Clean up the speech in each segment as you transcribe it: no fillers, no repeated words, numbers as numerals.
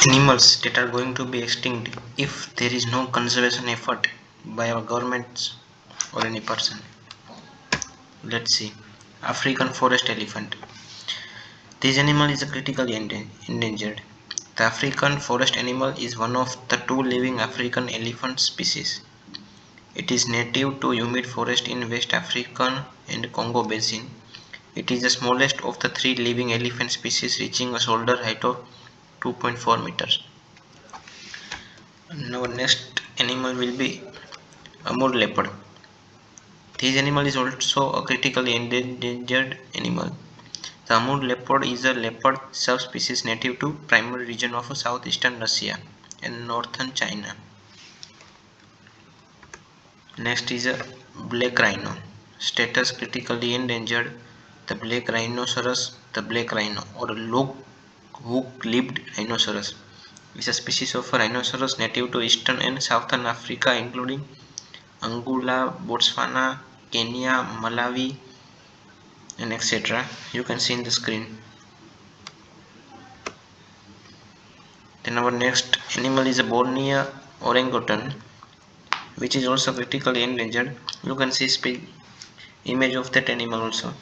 animals that are going to be extinct if there is no conservation effort by our governments or any person. Let's see. African forest elephant. This animal is critically endangered. The African forest animal is one of the two living African elephant species. It is native to humid forest in West Africa and Congo Basin. It is the smallest of the three living elephant species, reaching a shoulder height of 2.4 meters. Our next animal will be Amur leopard. This animal is also a critically endangered animal. The Amur leopard is a leopard subspecies native to primary region of southeastern Russia and northern China. Next is a black rhino. Status critically endangered. The black rhinoceros, the black rhino or long hook-lipped rhinoceros is a species of rhinoceros native to eastern and southern Africa, including Angola, Botswana, Kenya, Malawi, and etc. You can see in the screen. Then our next animal is a Borneo orangutan, which is also critically endangered. You can see image of that animal also.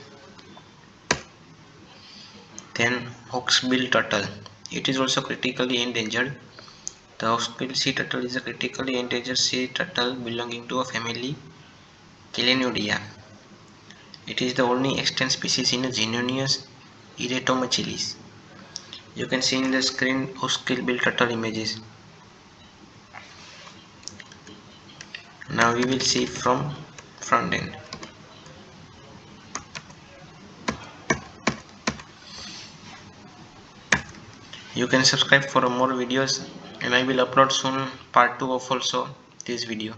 Then hawksbill turtle. It is also critically endangered. The hawksbill sea turtle is a critically endangered sea turtle belonging to a family Calenidia. It is the only extant species in the genus Eratomachilles. You can see in the screen hawksbill turtle images. Now we will see from front end. You can subscribe for more videos, and I will upload soon part 2 of also this video.